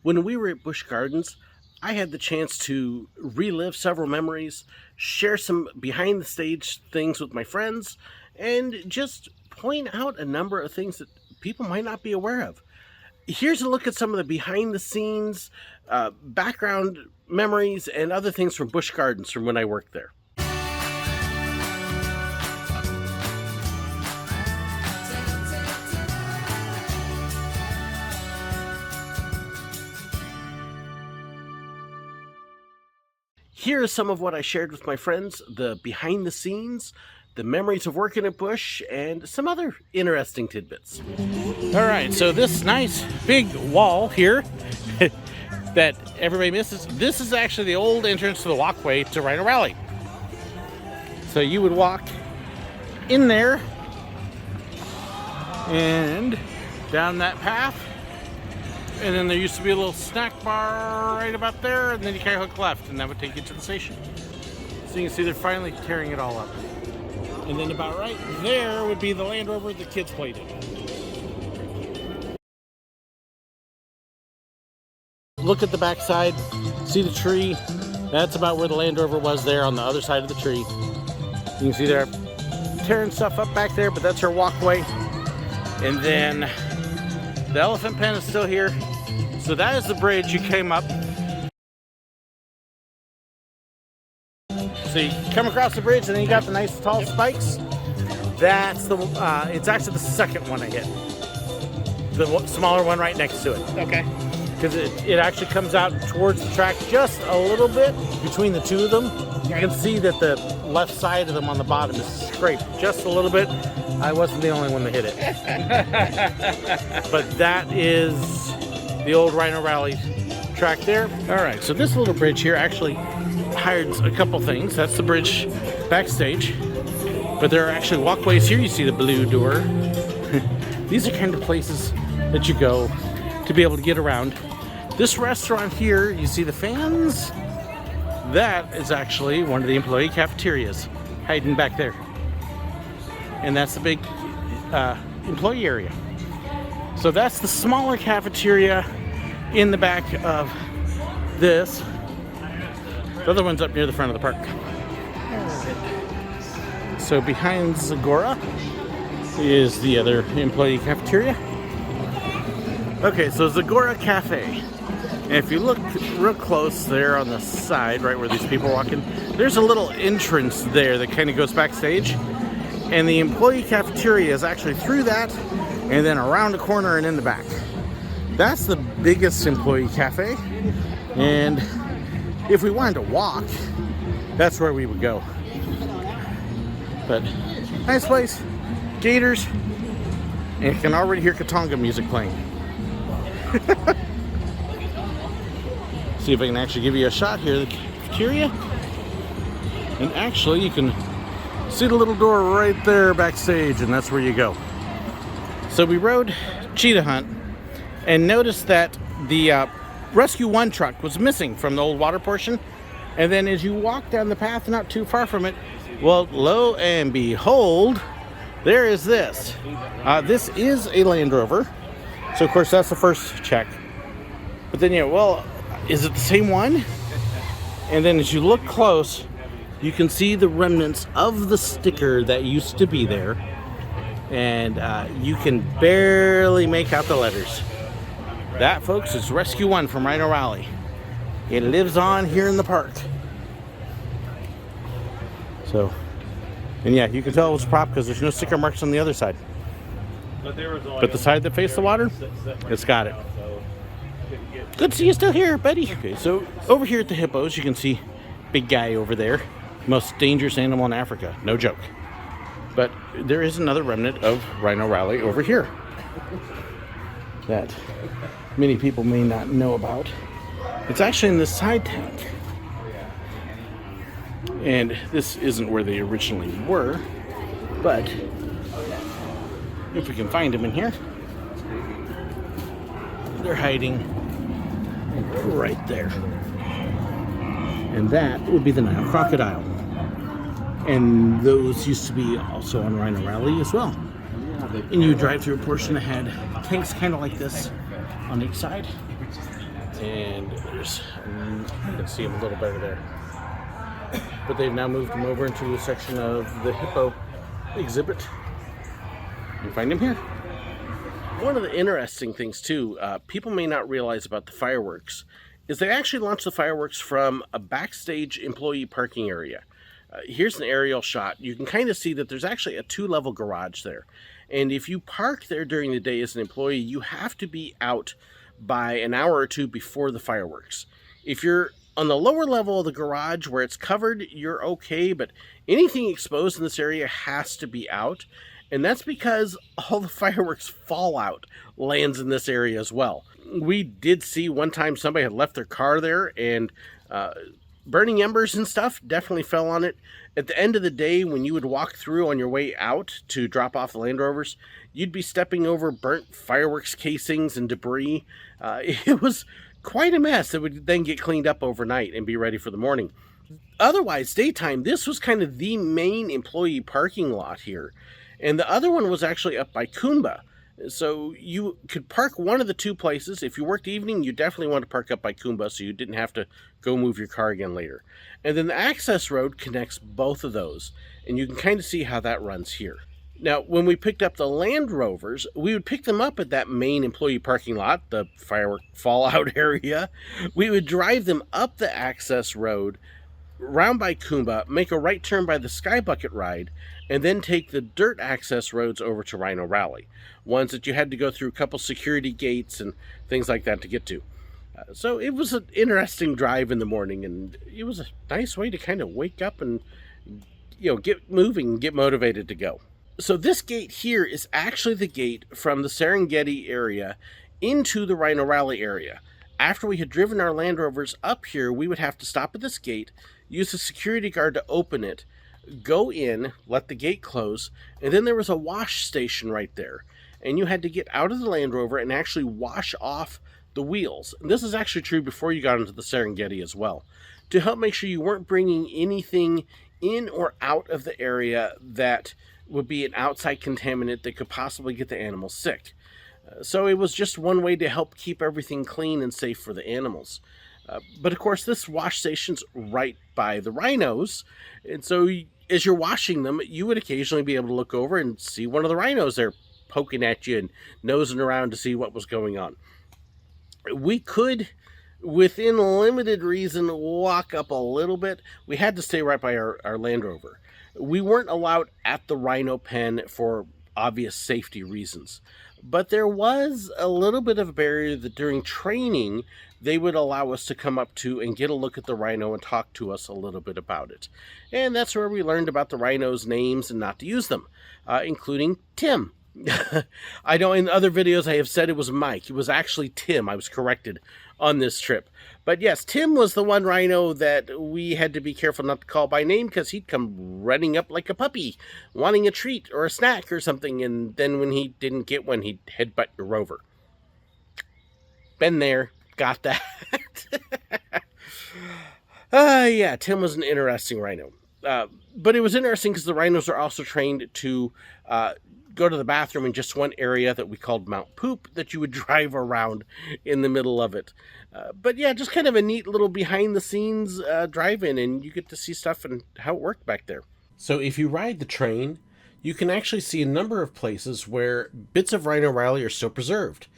When we were at Busch Gardens, I had the chance to relive several memories, share some behind the stage things with my friends, and just point out a number of things that people might not be aware of. Here's a look at some of the behind the scenes, background memories, and other things from Busch Gardens from when I worked there. Here is some of what I shared with my friends, the behind the scenes, the memories of working at Busch, and some other interesting tidbits. All right, so this nice big wall here that everybody misses, this is actually the old entrance to the walkway to Rhino Rally. So you would walk in there and down that path, and then there used to be a little snack bar right about there, and then you kind of hook left, and that would take you to the station. So you can see they're finally tearing it all up. And then about right there would be the Land Rover the kids played in. Look at the back side, see the tree. That's about where the Land Rover was there on the other side of the tree. You can see they're tearing stuff up back there, but that's her walkway. And then the elephant pen is still here. So that is the bridge you came up. So you come across the bridge and then you got the nice tall spikes. That's the, it's actually the second one I hit. The smaller one right next to it. Okay. Because it actually comes out towards the track just a little bit between the two of them. You can see that the left side of them on the bottom is scraped just a little bit. I wasn't the only one that hit it. But that is the old Rhino Rally track there. All right, so this little bridge here actually hides a couple things. That's the bridge backstage. But there are actually walkways here. You see the blue door. These are kind of places that you go to be able to get around. This restaurant here, you see the fans? That is actually one of the employee cafeterias hiding back there. And that's the big employee area. So that's the smaller cafeteria in the back of this. The other one's up near the front of the park. So behind Zagora is the other employee cafeteria. Okay, so Zagora Cafe. And if you look real close there on the side, right where these people are walking, there's a little entrance there that kind of goes backstage. And the employee cafeteria is actually through that and then around the corner and in the back. That's the biggest employee cafe. And if we wanted to walk, that's where we would go. But nice place, gators, and you can already hear Katanga music playing. See if I can actually give you a shot here, the cafeteria. And actually you can see the little door right there backstage, and that's where you go. So we rode Cheetah Hunt and noticed that the Rescue 1 truck was missing from the old water portion. And then as you walk down the path not too far from it, well, lo and behold, there is this. This is a Land Rover. So of course that's the first check. But then well, is it the same one? And then as you look close, you can see the remnants of the sticker that used to be there. And you can barely make out the letters. That, folks, is Rescue 1 from Rhino Rally. It lives on here in the park. So, and yeah, you can tell it was a prop because there's no sticker marks on the other side. But the side that faced the water, it's got it. Good to see you still here, buddy. Okay, so over here at the hippos, you can see big guy over there. Most dangerous animal in Africa, no joke. But there is another remnant of Rhino Rally over here that many people may not know about. It's actually in the side tank. And this isn't where they originally were, but if we can find them in here, they're hiding right there. And that would be the Nile crocodile. And those used to be also on Rhino Rally as well. And you drive through a portion that had tanks kind of like this on each side. And there's, you can see them a little better there. But they've now moved them over into a section of the hippo exhibit. You find them here. One of the interesting things too, people may not realize about the fireworks, is they actually launched the fireworks from a backstage employee parking area. Here's an aerial shot. You can kind of see that there's actually a 2-level garage there. And if you park there during the day as an employee, you have to be out by an hour or two before the fireworks. If you're on the lower level of the garage where it's covered, you're okay, but anything exposed in this area has to be out. And that's because all the fireworks fallout lands in this area as well. We did see one time somebody had left their car there, and burning embers and stuff definitely fell on it. At the end of the day, when you would walk through on your way out to drop off the Land Rovers, you'd be stepping over burnt fireworks casings and debris. It was quite a mess that would then get cleaned up overnight and be ready for the morning. Otherwise, daytime, this was kind of the main employee parking lot here. And the other one was actually up by Kumba. So you could park one of the two places. If you worked evening, you definitely want to park up by Kumba so you didn't have to go move your car again later. And then the access road connects both of those. And you can kind of see how that runs here. Now, when we picked up the Land Rovers, we would pick them up at that main employee parking lot, the firework fallout area. We would drive them up the access road, round by Kumba, make a right turn by the Sky Bucket ride, and then take the dirt access roads over to Rhino Rally. Ones that you had to go through a couple security gates and things like that to get to. So it was an interesting drive in the morning, and it was a nice way to kind of wake up and, get moving and get motivated to go. So this gate here is actually the gate from the Serengeti area into the Rhino Rally area. After we had driven our Land Rovers up here, we would have to stop at this gate, use a security guard to open it, go in, let the gate close, and then there was a wash station right there. And you had to get out of the Land Rover and actually wash off the wheels. And this is actually true before you got into the Serengeti as well, to help make sure you weren't bringing anything in or out of the area that would be an outside contaminant that could possibly get the animals sick. So it was just one way to help keep everything clean and safe for the animals. But of course, this wash station's right by the rhinos. And so as you're washing them, you would occasionally be able to look over and see one of the rhinos there poking at you and nosing around to see what was going on. We could, within limited reason, walk up a little bit. We had to stay right by our Land Rover. We weren't allowed at the rhino pen for obvious safety reasons. But there was a little bit of a barrier that during training, they would allow us to come up to and get a look at the rhino and talk to us a little bit about it. And that's where we learned about the rhinos' names and not to use them, including Tim. I know in other videos I have said it was Mike. It was actually Tim. I was corrected on this trip. But yes, Tim was the one rhino that we had to be careful not to call by name because he'd come running up like a puppy, wanting a treat or a snack or something, and then when he didn't get one, he'd headbutt your Rover. Been there. Got that. Yeah, Tim was an interesting rhino. But it was interesting because the rhinos are also trained to go to the bathroom in just one area that we called Mount Poop that you would drive around in the middle of it. But yeah, just kind of a neat little behind the scenes drive-in, and you get to see stuff and how it worked back there. So if you ride the train, you can actually see a number of places where bits of Rhino Rally are still preserved,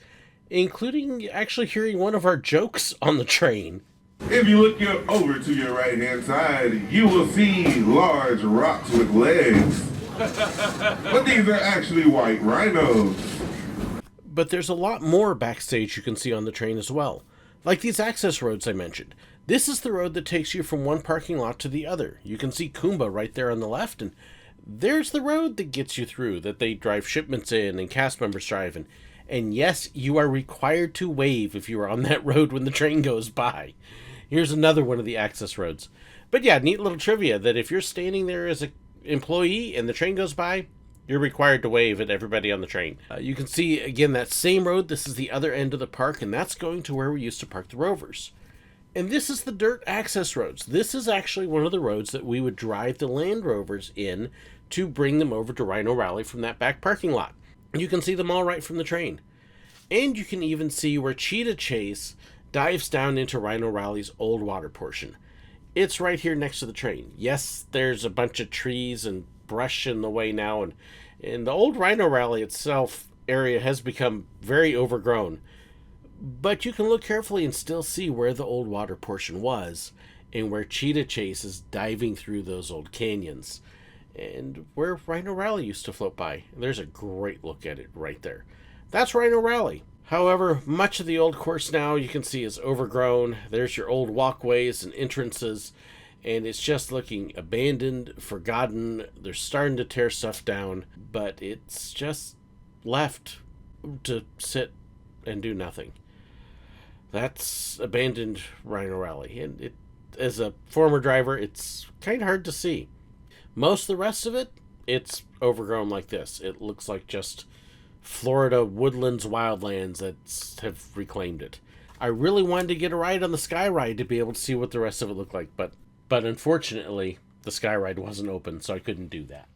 including actually hearing one of our jokes on the train. If you look over to your right-hand side, you will see large rocks with legs. But these are actually white rhinos. But there's a lot more backstage you can see on the train as well. Like these access roads I mentioned. This is the road that takes you from one parking lot to the other. You can see Kumba right there on the left, and there's the road that gets you through, that they drive shipments in and cast members drive in. And yes, you are required to wave if you are on that road when the train goes by. Here's another one of the access roads. But yeah, neat little trivia that if you're standing there as an employee and the train goes by, you're required to wave at everybody on the train. You can see, again, that same road. This is the other end of the park, and that's going to where we used to park the Rovers. And this is the dirt access roads. This is actually one of the roads that we would drive the Land Rovers in to bring them over to Rhino Rally from that back parking lot. You can see them all right from the train. And you can even see where Cheetah Chase dives down into Rhino Rally's old water portion. It's right here next to the train. Yes, there's a bunch of trees and brush in the way now, and the old Rhino Rally itself area has become very overgrown. But you can look carefully and still see where the old water portion was, and where Cheetah Chase is diving through those old canyons, and where Rhino Rally used to float by. There's a great look at it right there. That's Rhino Rally. However, much of the old course now you can see is overgrown. There's your old walkways and entrances, and it's just looking abandoned, forgotten. They're starting to tear stuff down, but it's just left to sit and do nothing. That's abandoned Rhino Rally, and it, as a former driver, it's kind of hard to see. Most of the rest of it, it's overgrown like this. It looks like just Florida woodlands, wildlands that have reclaimed it. I really wanted to get a ride on the Sky Ride to be able to see what the rest of it looked like, but unfortunately, the Sky Ride wasn't open, so I couldn't do that.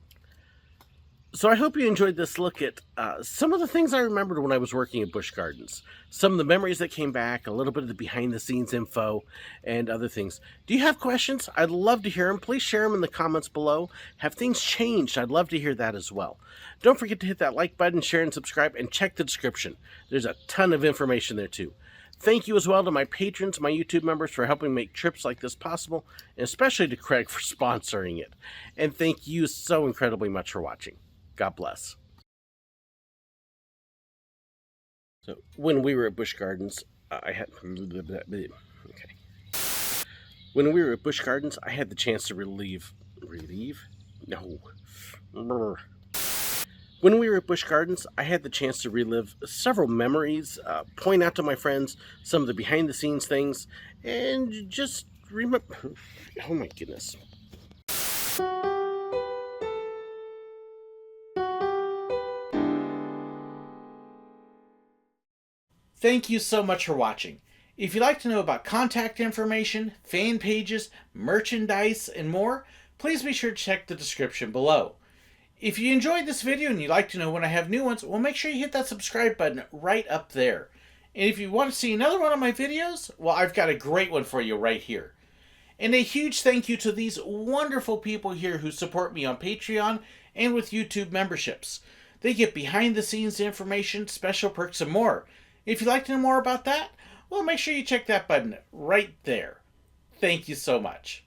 So I hope you enjoyed this look at some of the things I remembered when I was working at Busch Gardens. Some of the memories that came back, a little bit of the behind-the-scenes info, and other things. Do you have questions? I'd love to hear them. Please share them in the comments below. Have things changed? I'd love to hear that as well. Don't forget to hit that like button, share, and subscribe, and check the description. There's a ton of information there, too. Thank you as well to my patrons, my YouTube members, for helping make trips like this possible, and especially to Craig for sponsoring it. And thank you so incredibly much for watching. God bless. So when we were at Busch Gardens, I had okay. When we were at Busch Gardens, I had the chance to relieve. No. When we were at Busch Gardens, I had the chance to relive several memories, point out to my friends some of the behind-the-scenes things, and just remember. Oh my goodness. Thank you so much for watching. If you'd like to know about contact information, fan pages, merchandise, and more, please be sure to check the description below. If you enjoyed this video and you'd like to know when I have new ones, well, make sure you hit that subscribe button right up there. And if you want to see another one of my videos, well, I've got a great one for you right here. And a huge thank you to these wonderful people here who support me on Patreon and with YouTube memberships. They get behind-the-scenes information, special perks, and more. If you'd like to know more about that, well, make sure you check that button right there. Thank you so much.